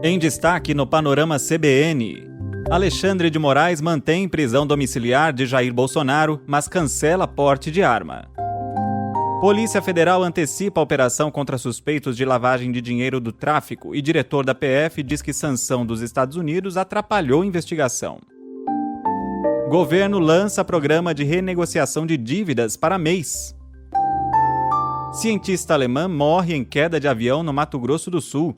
Em destaque no Panorama CBN, Alexandre de Moraes mantém prisão domiciliar de Jair Bolsonaro, mas cancela porte de arma. Polícia Federal antecipa a operação contra suspeitos de lavagem de dinheiro do tráfico e diretor da PF diz que sanção dos Estados Unidos atrapalhou a investigação. Governo lança programa de renegociação de dívidas para mês. Cientista alemã morre em queda de avião no Mato Grosso do Sul.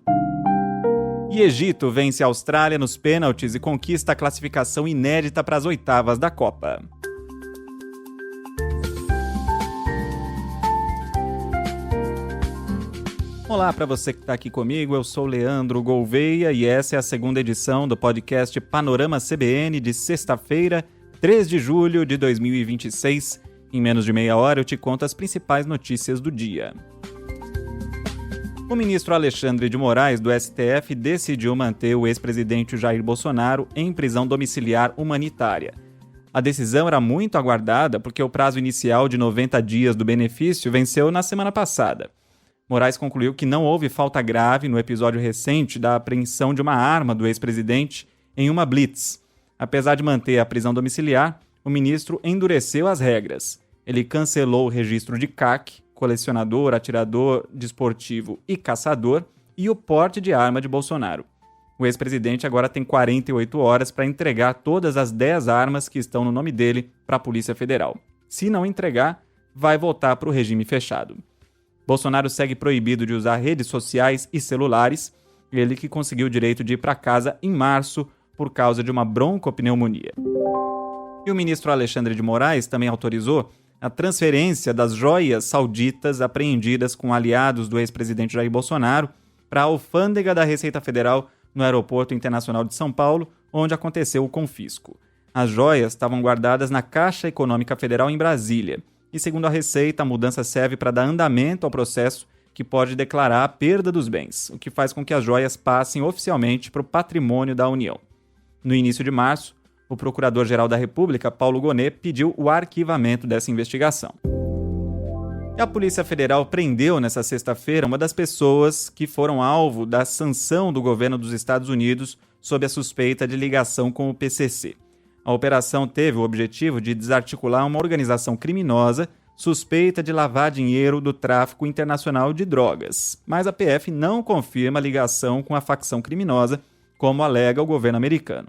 E Egito vence a Austrália nos pênaltis e conquista a classificação inédita para as oitavas da Copa. Olá para você que está aqui comigo, eu sou Leandro Gouveia e essa é a segunda edição do podcast Panorama CBN de sexta-feira, 3 de julho de 2026. Em menos de meia hora eu te conto as principais notícias do dia. O ministro Alexandre de Moraes, do STF, decidiu manter o ex-presidente Jair Bolsonaro em prisão domiciliar humanitária. A decisão era muito aguardada porque o prazo inicial de 90 dias do benefício venceu na semana passada. Moraes concluiu que não houve falta grave no episódio recente da apreensão de uma arma do ex-presidente em uma blitz. Apesar de manter a prisão domiciliar, o ministro endureceu as regras. Ele cancelou o registro de CAC, colecionador, atirador desportivo e caçador, e o porte de arma de Bolsonaro. O ex-presidente agora tem 48 horas para entregar todas as 10 armas que estão no nome dele para a Polícia Federal. Se não entregar, vai voltar para o regime fechado. Bolsonaro segue proibido de usar redes sociais e celulares, ele que conseguiu o direito de ir para casa em março por causa de uma broncopneumonia. E o ministro Alexandre de Moraes também autorizou a transferência das joias sauditas apreendidas com aliados do ex-presidente Jair Bolsonaro para a alfândega da Receita Federal no Aeroporto Internacional de São Paulo, onde aconteceu o confisco. As joias estavam guardadas na Caixa Econômica Federal em Brasília. E, segundo a Receita, a mudança serve para dar andamento ao processo que pode declarar a perda dos bens, o que faz com que as joias passem oficialmente para o patrimônio da União. No início de março, o Procurador-Geral da República, Paulo Gonet, pediu o arquivamento dessa investigação. E a Polícia Federal prendeu nesta sexta-feira uma das pessoas que foram alvo da sanção do governo dos Estados Unidos sob a suspeita de ligação com o PCC. A operação teve o objetivo de desarticular uma organização criminosa suspeita de lavar dinheiro do tráfico internacional de drogas, mas a PF não confirma a ligação com a facção criminosa, como alega o governo americano.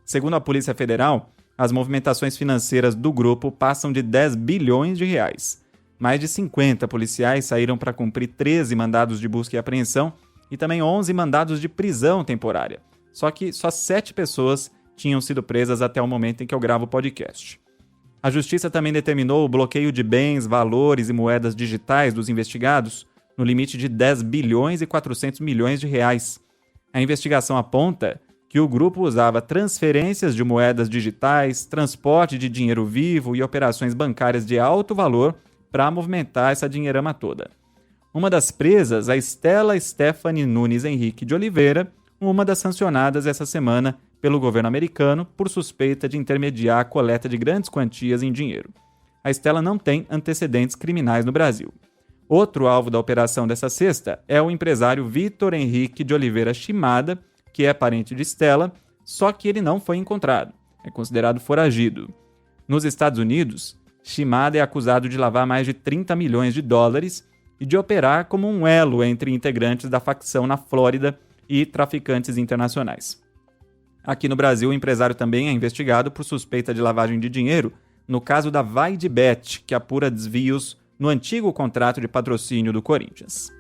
Segundo a Polícia Federal, as movimentações financeiras do grupo passam de 10 bilhões de reais. Mais de 50 policiais saíram para cumprir 13 mandados de busca e apreensão e também 11 mandados de prisão temporária. Só que só 7 pessoas tinham sido presas até o momento em que eu gravo o podcast. A Justiça também determinou o bloqueio de bens, valores e moedas digitais dos investigados no limite de 10 bilhões e 400 milhões de reais. A investigação aponta que o grupo usava transferências de moedas digitais, transporte de dinheiro vivo e operações bancárias de alto valor para movimentar essa dinheirama toda. Uma das presas, a Stella Stephanie Nunes Henrique de Oliveira, uma das sancionadas essa semana pelo governo americano por suspeita de intermediar a coleta de grandes quantias em dinheiro. A Stella não tem antecedentes criminais no Brasil. Outro alvo da operação dessa sexta é o empresário Vitor Henrique de Oliveira Shimada, que é parente de Stella, só que ele não foi encontrado. É considerado foragido. Nos Estados Unidos, Shimada é acusado de lavar mais de 30 milhões de dólares e de operar como um elo entre integrantes da facção na Flórida e traficantes internacionais. Aqui no Brasil, o empresário também é investigado por suspeita de lavagem de dinheiro no caso da VaideBet, que apura desvios no antigo contrato de patrocínio do Corinthians.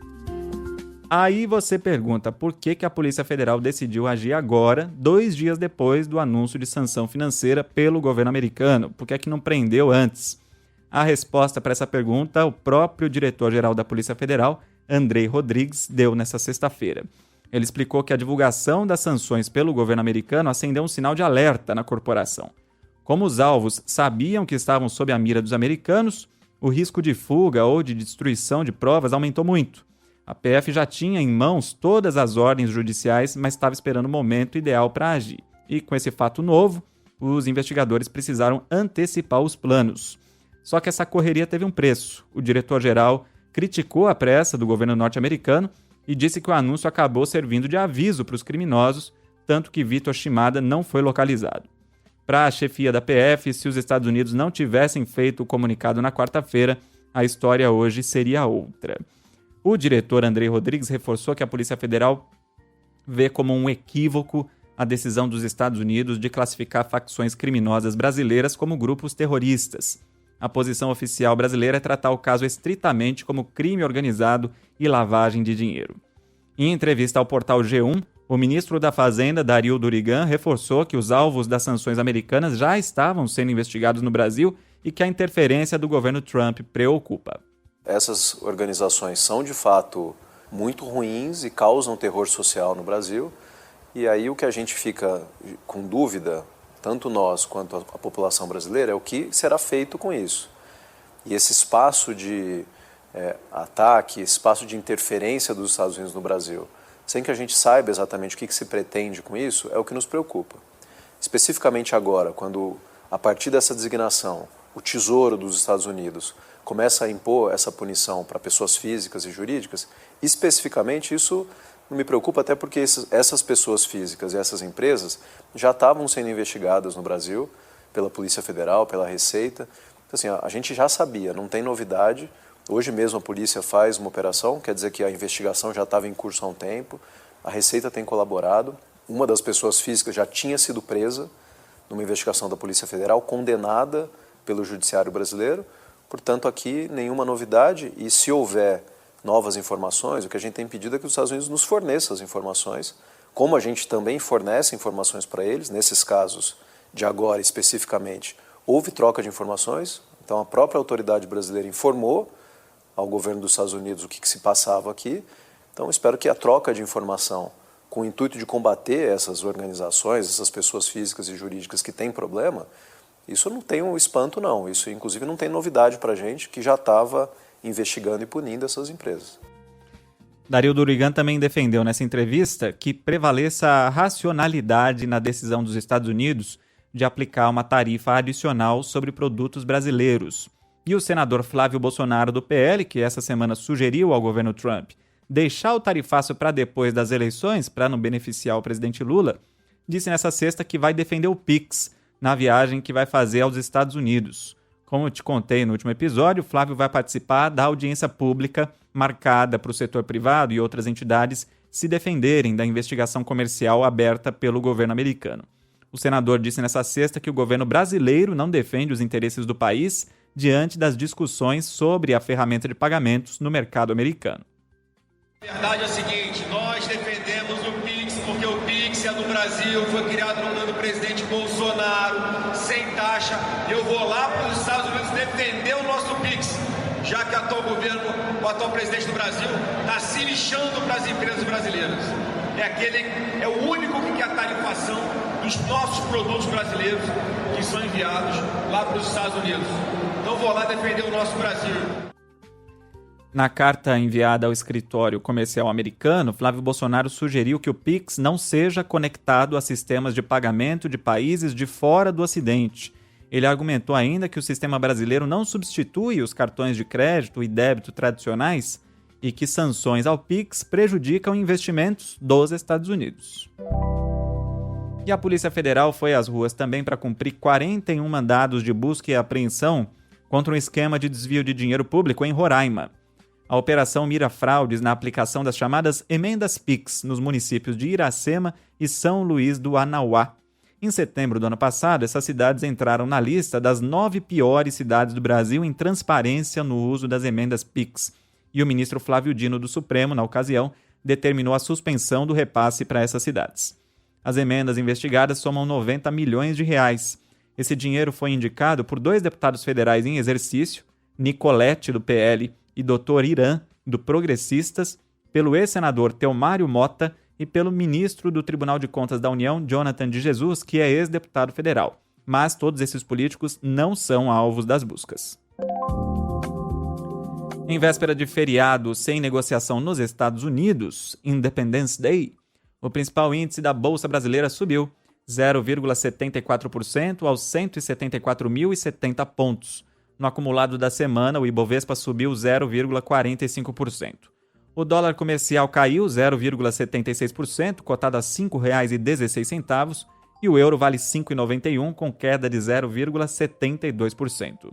Aí você pergunta por que a Polícia Federal decidiu agir agora, 2 dias depois do anúncio de sanção financeira pelo governo americano. Por que não prendeu antes? A resposta para essa pergunta o próprio diretor-geral da Polícia Federal, Andrei Rodrigues, deu nesta sexta-feira. Ele explicou que a divulgação das sanções pelo governo americano acendeu um sinal de alerta na corporação. Como os alvos sabiam que estavam sob a mira dos americanos, o risco de fuga ou de destruição de provas aumentou muito. A PF já tinha em mãos todas as ordens judiciais, mas estava esperando o momento ideal para agir. E com esse fato novo, os investigadores precisaram antecipar os planos. Só que essa correria teve um preço. O diretor-geral criticou a pressa do governo norte-americano e disse que o anúncio acabou servindo de aviso para os criminosos, tanto que Vitor Shimada não foi localizado. Para a chefia da PF, se os Estados Unidos não tivessem feito o comunicado na quarta-feira, a história hoje seria outra. O diretor Andrei Rodrigues reforçou que a Polícia Federal vê como um equívoco a decisão dos Estados Unidos de classificar facções criminosas brasileiras como grupos terroristas. A posição oficial brasileira é tratar o caso estritamente como crime organizado e lavagem de dinheiro. Em entrevista ao portal G1, o ministro da Fazenda, Dario Durigan, reforçou que os alvos das sanções americanas já estavam sendo investigados no Brasil e que a interferência do governo Trump preocupa. Essas organizações são, de fato, muito ruins e causam terror social no Brasil. E aí o que a gente fica com dúvida, tanto nós quanto a população brasileira, é o que será feito com isso. E esse espaço de ataque, esse espaço de interferência dos Estados Unidos no Brasil, sem que a gente saiba exatamente o que se pretende com isso, é o que nos preocupa. Especificamente agora, quando, a partir dessa designação, o Tesouro dos Estados Unidos começa a impor essa punição para pessoas físicas e jurídicas, especificamente isso não me preocupa, até porque essas pessoas físicas e essas empresas já estavam sendo investigadas no Brasil pela Polícia Federal, pela Receita. Então, assim, a gente já sabia, não tem novidade. Hoje mesmo a polícia faz uma operação, quer dizer que a investigação já estava em curso há um tempo, a Receita tem colaborado. Uma das pessoas físicas já tinha sido presa numa investigação da Polícia Federal, condenada pelo Judiciário brasileiro. Portanto, aqui nenhuma novidade, e se houver novas informações, o que a gente tem pedido é que os Estados Unidos nos forneçam as informações, como a gente também fornece informações para eles. Nesses casos de agora especificamente, houve troca de informações, então a própria autoridade brasileira informou ao governo dos Estados Unidos o que se passava aqui. Então espero que a troca de informação com o intuito de combater essas organizações, essas pessoas físicas e jurídicas que têm problema, isso não tem um espanto não, isso inclusive não tem novidade para a gente, que já estava investigando e punindo essas empresas. Dario Durigan também defendeu nessa entrevista que prevaleça a racionalidade na decisão dos Estados Unidos de aplicar uma tarifa adicional sobre produtos brasileiros. E o senador Flávio Bolsonaro do PL, que essa semana sugeriu ao governo Trump deixar o tarifaço para depois das eleições, para não beneficiar o presidente Lula, disse nessa sexta que vai defender o Pix na viagem que vai fazer aos Estados Unidos. Como eu te contei no último episódio, Flávio vai participar da audiência pública marcada para o setor privado e outras entidades se defenderem da investigação comercial aberta pelo governo americano. O senador disse nessa sexta que o governo brasileiro não defende os interesses do país diante das discussões sobre a ferramenta de pagamentos no mercado americano. A verdade é a seguinte, nós defendemos o Pix porque o Pix é do Brasil, foi criado no ano do presidente Bolsonaro, sem taxa. Eu vou lá para os Estados Unidos defender o nosso Pix, já que o atual governo, o atual presidente do Brasil, está se lixando para as empresas brasileiras. É o único que quer a tarifação dos nossos produtos brasileiros que são enviados lá para os Estados Unidos. Então vou lá defender o nosso Brasil. Na carta enviada ao escritório comercial americano, Flávio Bolsonaro sugeriu que o Pix não seja conectado a sistemas de pagamento de países de fora do Ocidente. Ele argumentou ainda que o sistema brasileiro não substitui os cartões de crédito e débito tradicionais e que sanções ao Pix prejudicam investimentos dos Estados Unidos. E a Polícia Federal foi às ruas também para cumprir 41 mandados de busca e apreensão contra um esquema de desvio de dinheiro público em Roraima. A operação mira fraudes na aplicação das chamadas emendas PIX nos municípios de Iracema e São Luís do Anauá. Em setembro do ano passado, essas cidades entraram na lista das 9 piores cidades do Brasil em transparência no uso das emendas PIX. E o ministro Flávio Dino do Supremo, na ocasião, determinou a suspensão do repasse para essas cidades. As emendas investigadas somam 90 milhões de reais. Esse dinheiro foi indicado por 2 deputados federais em exercício, Nicolete, do PL, e Dr. Irã, do Progressistas, pelo ex-senador Teomário Mota e pelo ministro do Tribunal de Contas da União, Jonathan de Jesus, que é ex-deputado federal. Mas todos esses políticos não são alvos das buscas. Em véspera de feriado sem negociação nos Estados Unidos, Independence Day, o principal índice da Bolsa Brasileira subiu 0,74% aos 174.070 pontos. No acumulado da semana, o Ibovespa subiu 0,45%. O dólar comercial caiu 0,76%, cotado a R$ 5,16, e o euro vale R$ 5,91, com queda de 0,72%.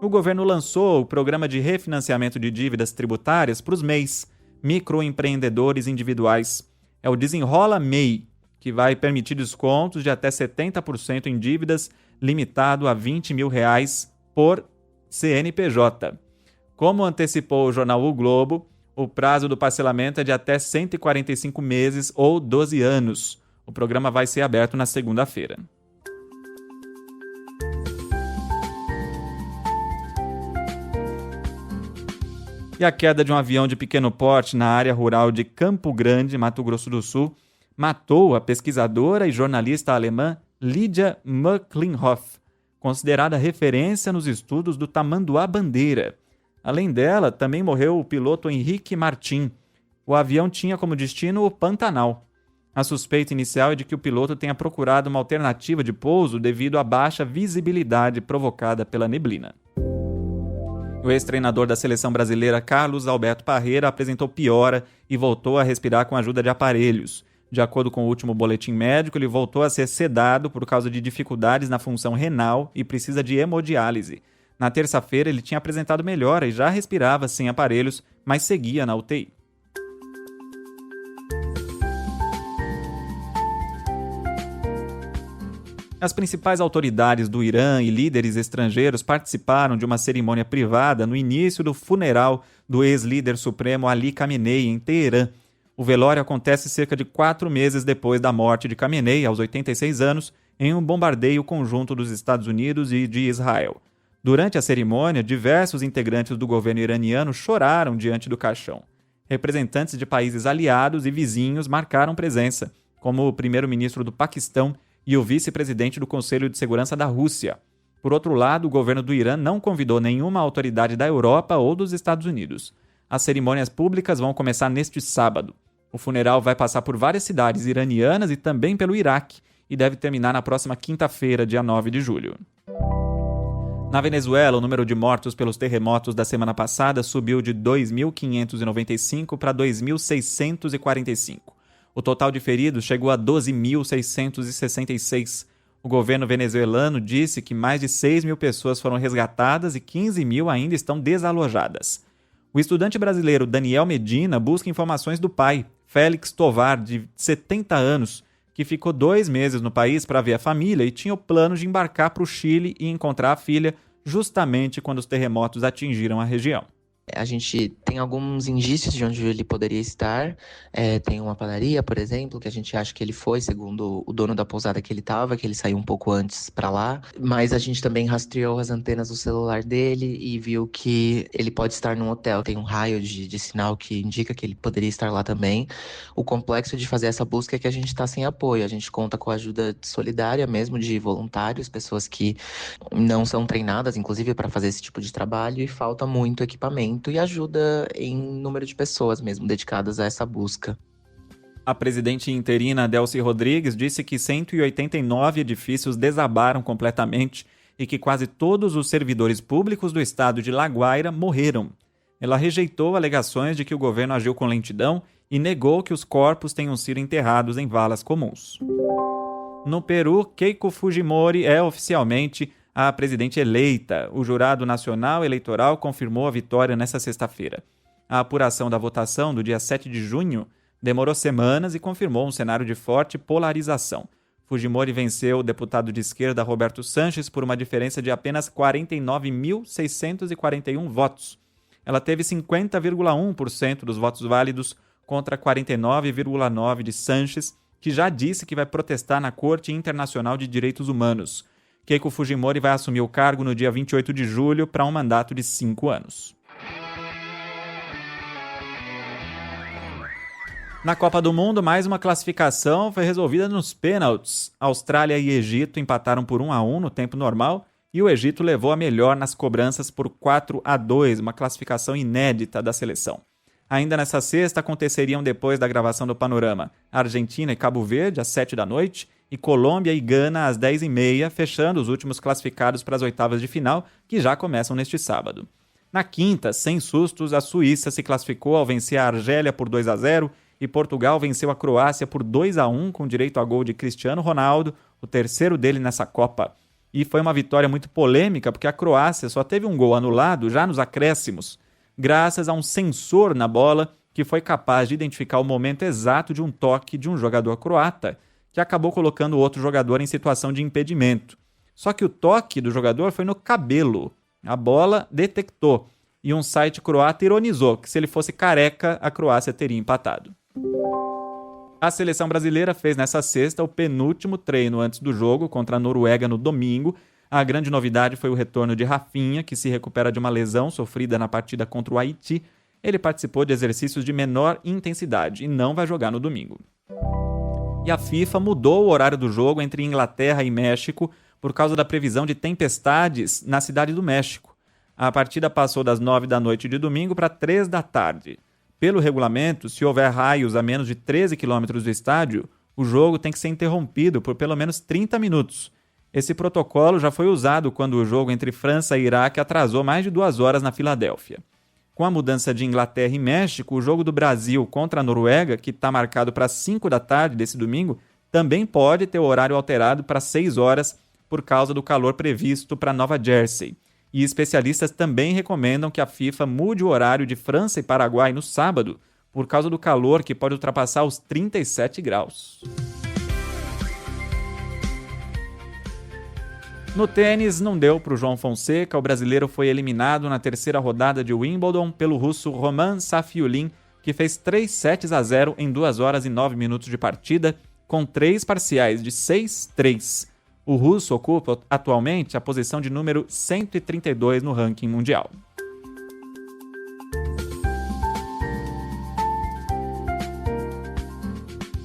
O governo lançou o Programa de Refinanciamento de Dívidas Tributárias para os MEIs, microempreendedores individuais. É o Desenrola MEI, que vai permitir descontos de até 70% em dívidas, limitado a R$ 20 mil por CNPJ. Como antecipou o jornal O Globo, o prazo do parcelamento é de até 145 meses ou 12 anos. O programa vai ser aberto na segunda-feira. E a queda de um avião de pequeno porte na área rural de Campo Grande, Mato Grosso do Sul, matou a pesquisadora e jornalista alemã Lydia Mücklinghoff, considerada referência nos estudos do tamanduá-bandeira. Além dela, também morreu o piloto Henrique Martin. O avião tinha como destino o Pantanal. A suspeita inicial é de que o piloto tenha procurado uma alternativa de pouso devido à baixa visibilidade provocada pela neblina. O ex-treinador da seleção brasileira Carlos Alberto Parreira apresentou piora e voltou a respirar com a ajuda de aparelhos. De acordo com o último boletim médico, ele voltou a ser sedado por causa de dificuldades na função renal e precisa de hemodiálise. Na terça-feira, ele tinha apresentado melhora e já respirava sem aparelhos, mas seguia na UTI. As principais autoridades do Irã e líderes estrangeiros participaram de uma cerimônia privada no início do funeral do ex-líder supremo Ali Khamenei, em Teherã. O velório acontece cerca de 4 meses depois da morte de Khamenei, aos 86 anos, em um bombardeio conjunto dos Estados Unidos e de Israel. Durante a cerimônia, diversos integrantes do governo iraniano choraram diante do caixão. Representantes de países aliados e vizinhos marcaram presença, como o primeiro-ministro do Paquistão e o vice-presidente do Conselho de Segurança da Rússia. Por outro lado, o governo do Irã não convidou nenhuma autoridade da Europa ou dos Estados Unidos. As cerimônias públicas vão começar neste sábado. O funeral vai passar por várias cidades iranianas e também pelo Iraque e deve terminar na próxima quinta-feira, dia 9 de julho. Na Venezuela, o número de mortos pelos terremotos da semana passada subiu de 2.595 para 2.645. O total de feridos chegou a 12.666. O governo venezuelano disse que mais de 6 mil pessoas foram resgatadas e 15 mil ainda estão desalojadas. O estudante brasileiro Daniel Medina busca informações do pai, Félix Tovar, de 70 anos, que ficou 2 meses no país para ver a família e tinha o plano de embarcar para o Chile e encontrar a filha justamente quando os terremotos atingiram a região. A gente tem alguns indícios de onde ele poderia estar. Tem uma padaria, por exemplo, que a gente acha que ele foi, segundo o dono da pousada que ele estava, que ele saiu um pouco antes para lá. Mas a gente também rastreou as antenas do celular dele e viu que ele pode estar num hotel. Tem um raio de sinal que indica que ele poderia estar lá também. O complexo de fazer essa busca é que a gente está sem apoio. A gente conta com a ajuda solidária mesmo de voluntários, pessoas que não são treinadas, inclusive, para fazer esse tipo de trabalho, e falta muito equipamento e ajuda em número de pessoas mesmo dedicadas a essa busca. A presidente interina Delcy Rodrigues disse que 189 edifícios desabaram completamente e que quase todos os servidores públicos do estado de La Guaira morreram. Ela rejeitou alegações de que o governo agiu com lentidão e negou que os corpos tenham sido enterrados em valas comuns. No Peru, Keiko Fujimori é oficialmente a presidente eleita. O Jurado Nacional Eleitoral confirmou a vitória nesta sexta-feira. A apuração da votação do dia 7 de junho demorou semanas e confirmou um cenário de forte polarização. Fujimori venceu o deputado de esquerda Roberto Sanches por uma diferença de apenas 49.641 votos. Ela teve 50,1% dos votos válidos contra 49,9% de Sanches, que já disse que vai protestar na Corte Internacional de Direitos Humanos. Keiko Fujimori vai assumir o cargo no dia 28 de julho para um mandato de 5 anos. Na Copa do Mundo, mais uma classificação foi resolvida nos pênaltis. Austrália e Egito empataram por 1-1 no tempo normal e o Egito levou a melhor nas cobranças por 4-2, uma classificação inédita da seleção. Ainda nessa sexta, aconteceriam depois da gravação do Panorama Argentina e Cabo Verde, às 7 da noite, e Colômbia e Gana às 10h30, fechando os últimos classificados para as oitavas de final, que já começam neste sábado. Na quinta, sem sustos, a Suíça se classificou ao vencer a Argélia por 2-0 e Portugal venceu a Croácia por 2-1 com direito a gol de Cristiano Ronaldo, o terceiro dele nessa Copa. E foi uma vitória muito polêmica porque a Croácia só teve um gol anulado já nos acréscimos, graças a um sensor na bola que foi capaz de identificar o momento exato de um toque de um jogador croata, que acabou colocando o outro jogador em situação de impedimento. Só que o toque do jogador foi no cabelo. A bola detectou. E um site croata ironizou que se ele fosse careca, a Croácia teria empatado. A seleção brasileira fez nessa sexta o penúltimo treino antes do jogo contra a Noruega no domingo. A grande novidade foi o retorno de Rafinha, que se recupera de uma lesão sofrida na partida contra o Haiti. Ele participou de exercícios de menor intensidade e não vai jogar no domingo. E a FIFA mudou o horário do jogo entre Inglaterra e México por causa da previsão de tempestades na cidade do México. A partida passou das 9 da noite de domingo para 3 da tarde. Pelo regulamento, se houver raios a menos de 13 quilômetros do estádio, o jogo tem que ser interrompido por pelo menos 30 minutos. Esse protocolo já foi usado quando o jogo entre França e Iraque atrasou mais de 2 horas na Filadélfia. Com a mudança de Inglaterra e México, o jogo do Brasil contra a Noruega, que está marcado para 5 da tarde desse domingo, também pode ter o horário alterado para 6 horas por causa do calor previsto para Nova Jersey. E especialistas também recomendam que a FIFA mude o horário de França e Paraguai no sábado, por causa do calor que pode ultrapassar os 37 graus. No tênis, não deu para o João Fonseca. O brasileiro foi eliminado na terceira rodada de Wimbledon pelo russo Roman Safiullin, que fez 3-0 em 2 horas e 9 minutos de partida, com 3 parciais de 6-3. O russo ocupa atualmente a posição de número 132 no ranking mundial.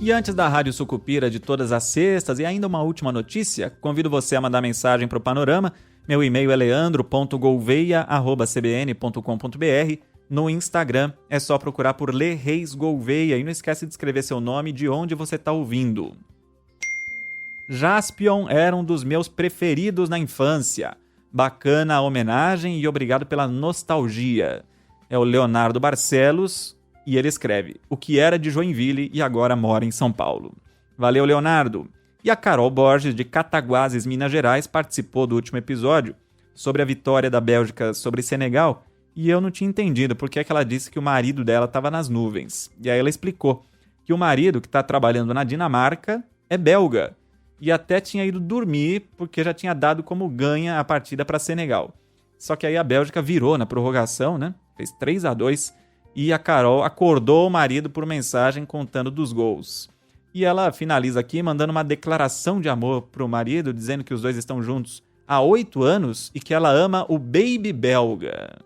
E antes da Rádio Sucupira de todas as sextas e ainda uma última notícia, convido você a mandar mensagem para o Panorama. Meu e-mail é leandro.gouveia@cbn.com.br. No Instagram é só procurar por Lê Reis Gouveia e não esquece de escrever seu nome e de onde você está ouvindo. Jaspion era um dos meus preferidos na infância. Bacana a homenagem e obrigado pela nostalgia. É o Leonardo Barcelos e ele escreve: o que era de Joinville e agora mora em São Paulo. Valeu, Leonardo. E a Carol Borges, de Cataguases, Minas Gerais, participou do último episódio sobre a vitória da Bélgica sobre Senegal e eu não tinha entendido porque é que ela disse que o marido dela estava nas nuvens. E aí ela explicou que o marido, que está trabalhando na Dinamarca, é belga. E até tinha ido dormir porque já tinha dado como ganha a partida para Senegal. Só que aí a Bélgica virou na prorrogação, né? Fez 3-2 e a Carol acordou o marido por mensagem contando dos gols. E ela finaliza aqui mandando uma declaração de amor pro marido, dizendo que os dois estão juntos há 8 anos e que ela ama o baby belga.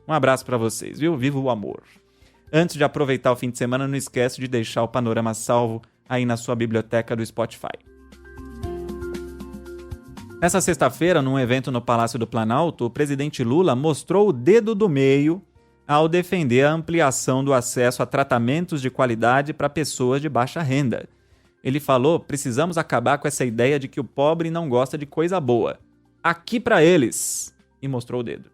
Um abraço para vocês, viu? Viva o amor! Antes de aproveitar o fim de semana, não esquece de deixar o Panorama salvo aí na sua biblioteca do Spotify. Nessa sexta-feira, num evento no Palácio do Planalto, o presidente Lula mostrou o dedo do meio ao defender a ampliação do acesso a tratamentos de qualidade para pessoas de baixa renda. Ele falou: precisamos acabar com essa ideia de que o pobre não gosta de coisa boa. Aqui para eles! E mostrou o dedo.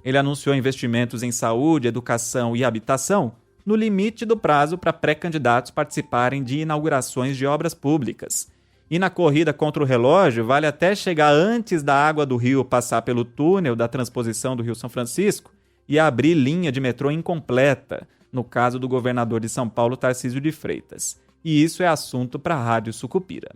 Ele anunciou investimentos em saúde, educação e habitação no limite do prazo para pré-candidatos participarem de inaugurações de obras públicas. E na corrida contra o relógio, vale até chegar antes da água do rio passar pelo túnel da transposição do Rio São Francisco e abrir linha de metrô incompleta, no caso do governador de São Paulo, Tarcísio de Freitas. E isso é assunto para a Rádio Sucupira.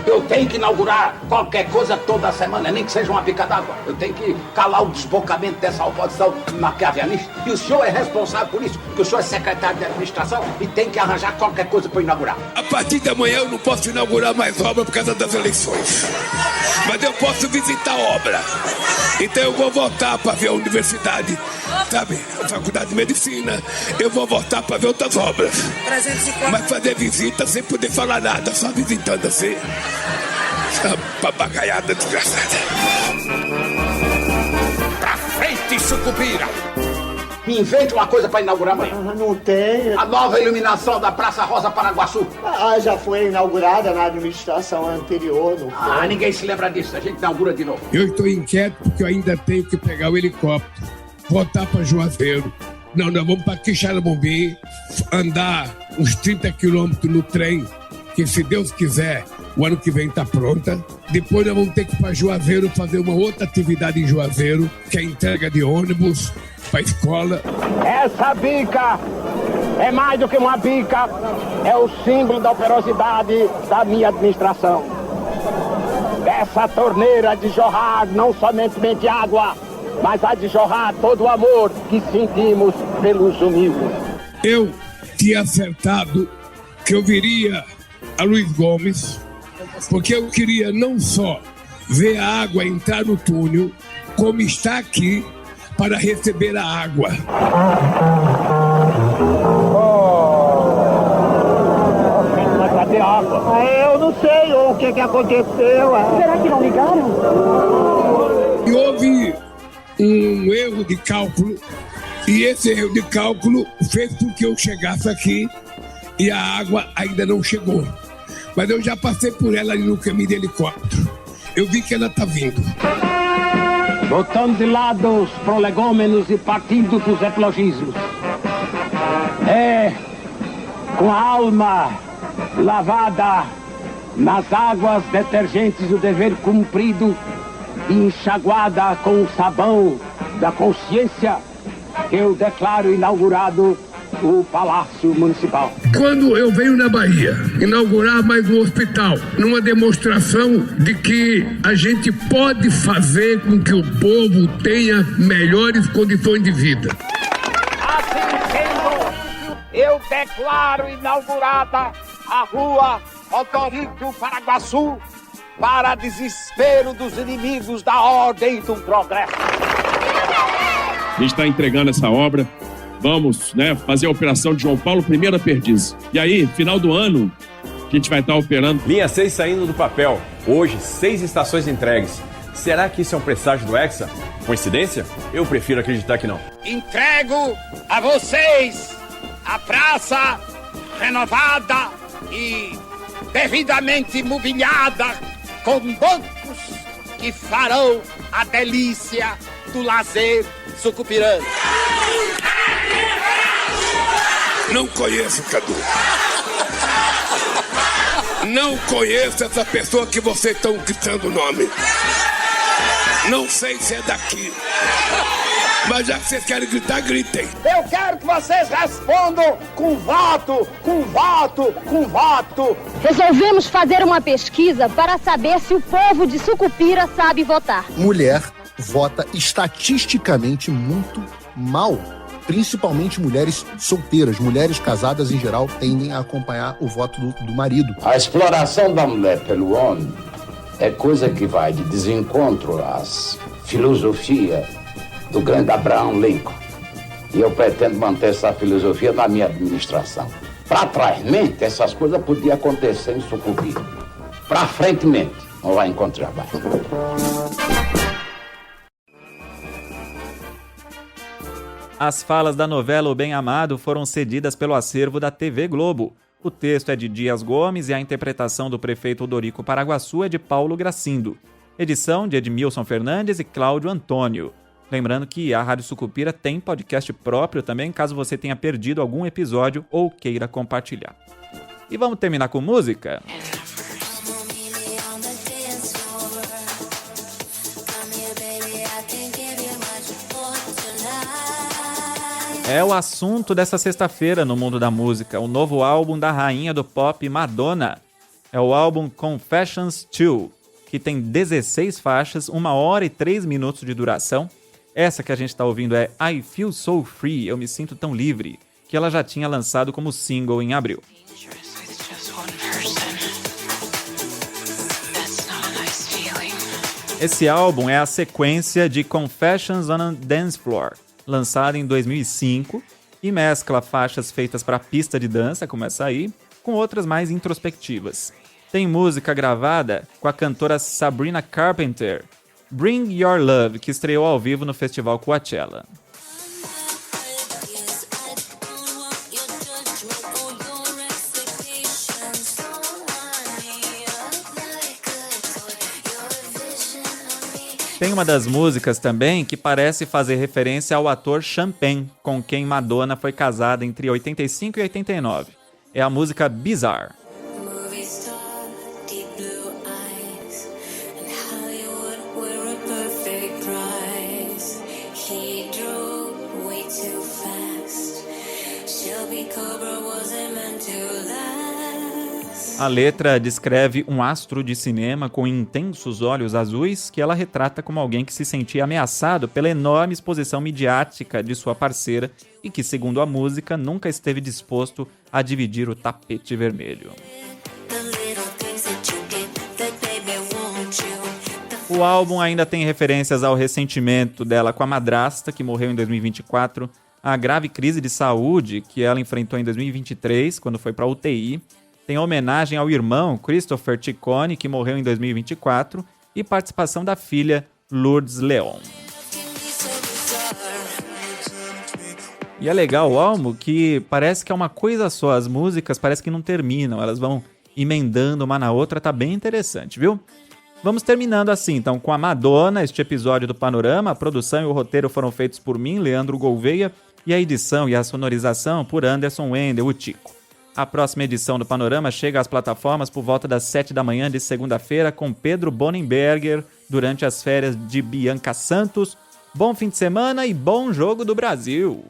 Eu tenho que inaugurar qualquer coisa toda semana, nem que seja uma pica d'água. Eu tenho que calar o desbocamento dessa oposição maquiavelista. E o senhor é responsável por isso, porque o senhor é secretário de administração e tem que arranjar qualquer coisa para inaugurar. A partir de amanhã eu não posso inaugurar mais obra por causa das eleições. Mas eu posso visitar a obra. Então eu vou voltar para ver a universidade, sabe? A faculdade de medicina. Eu vou voltar para ver outras obras. 304. Mas fazer visita sem poder falar nada, só visitando assim. Essa papagaiada desgraçada. Pra frente, Sucupira! Me invente uma coisa para inaugurar amanhã. Não tem. A nova iluminação da Praça Rosa Paraguaçu. Já foi inaugurada na administração anterior. Não foi? Ninguém se lembra disso. A gente inaugura de novo. Eu estou inquieto porque eu ainda tenho que pegar o helicóptero, voltar para Juazeiro. Não, nós vamos para Quixaramubim, andar uns 30 quilômetros no trem, que se Deus quiser, o ano que vem está pronta. Depois nós vamos ter que ir para Juazeiro fazer uma outra atividade em Juazeiro, que é a entrega de ônibus para a escola. Essa bica é mais do que uma bica, é o símbolo da operosidade da minha administração. Dessa torneira de jorrar não somente água, mas há de jorrar todo o amor que sentimos pelos humildes. Eu tinha acertado que eu viria a Luiz Gomes, porque eu queria não só ver a água entrar no túnel, como estar aqui para receber a água. Cadê a água? Eu não sei o que aconteceu. Será que não ligaram? E houve um erro de cálculo, e esse erro de cálculo fez com que eu chegasse aqui e a água ainda não chegou. Mas eu já passei por ela ali no caminho de helicóptero. Eu vi que ela está vindo. Botando de lado os prolegômenos e partindo dos eplogismos. Com a alma lavada nas águas detergentes do dever cumprido e enxaguada com o sabão da consciência, eu declaro inaugurado o Palácio Municipal. Quando eu venho na Bahia inaugurar mais um hospital, numa demonstração de que a gente pode fazer com que o povo tenha melhores condições de vida. Assim sendo, eu declaro inaugurada a rua Odorico Paraguaçu, para desespero dos inimigos da ordem e do progresso. A gente está entregando essa obra. Vamos, fazer a operação de João Paulo, primeira perdiz. E aí, final do ano, a gente vai estar operando. Linha 6 saindo do papel. Hoje, 6 estações entregues. Será que isso é um presságio do Hexa? Coincidência? Eu prefiro acreditar que não. Entrego a vocês a praça renovada e devidamente mobiliada com bancos que farão a delícia do lazer sucupirano. Não conheço, Cadu. Não conheço essa pessoa que vocês estão gritando o nome. Não sei se é daqui. Mas já que vocês querem gritar, gritem. Eu quero que vocês respondam com voto, com voto, com voto. Resolvemos fazer uma pesquisa para saber se o povo de Sucupira sabe votar. Mulher vota estatisticamente muito mal. Principalmente mulheres solteiras. Mulheres casadas, em geral, tendem a acompanhar o voto do marido. A exploração da mulher pelo homem é coisa que vai de desencontro às filosofias do grande Abraham Lincoln. E eu pretendo manter essa filosofia na minha administração. Para trás-mente, essas coisas podiam acontecer em Sucupira. Para frente-mente, não vai encontrar mais. As falas da novela O Bem Amado foram cedidas pelo acervo da TV Globo. O texto é de Dias Gomes e a interpretação do prefeito Odorico Paraguaçu é de Paulo Gracindo. Edição de Edmilson Fernandes e Cláudio Antônio. Lembrando que a Rádio Sucupira tem podcast próprio também, caso você tenha perdido algum episódio ou queira compartilhar. E vamos terminar com música? É o assunto dessa sexta-feira no mundo da música, o novo álbum da rainha do pop Madonna. É o álbum Confessions 2, que tem 16 faixas, 1 hora e 3 minutos de duração. Essa que a gente está ouvindo é I Feel So Free, Eu Me Sinto Tão Livre, que ela já tinha lançado como single em abril. Esse álbum é a sequência de Confessions on a Dance Floor, lançado em 2005, e mescla faixas feitas para pista de dança, como essa aí, com outras mais introspectivas. Tem música gravada com a cantora Sabrina Carpenter, Bring Your Love, que estreou ao vivo no Festival Coachella. Tem uma das músicas também que parece fazer referência ao ator Champagne, com quem Madonna foi casada entre 85 e 89. É a música Bizarre. A letra descreve um astro de cinema com intensos olhos azuis que ela retrata como alguém que se sentia ameaçado pela enorme exposição midiática de sua parceira e que, segundo a música, nunca esteve disposto a dividir o tapete vermelho. O álbum ainda tem referências ao ressentimento dela com a madrasta, que morreu em 2024, a grave crise de saúde que ela enfrentou em 2023, quando foi para a UTI. Tem homenagem ao irmão Christopher Ciccone, que morreu em 2024, e participação da filha Lourdes Leon. E é legal o álbum que parece que é uma coisa só, as músicas parece que não terminam, elas vão emendando uma na outra, tá bem interessante, viu? Vamos terminando assim, então, com a Madonna, este episódio do Panorama. A produção e o roteiro foram feitos por mim, Leandro Gouveia, e a edição e a sonorização por Anderson Wendel, o Tico. A próxima edição do Panorama chega às plataformas por volta das 7 da manhã de segunda-feira com Pedro Bonenberger durante as férias de Bianca Santos. Bom fim de semana e bom jogo do Brasil!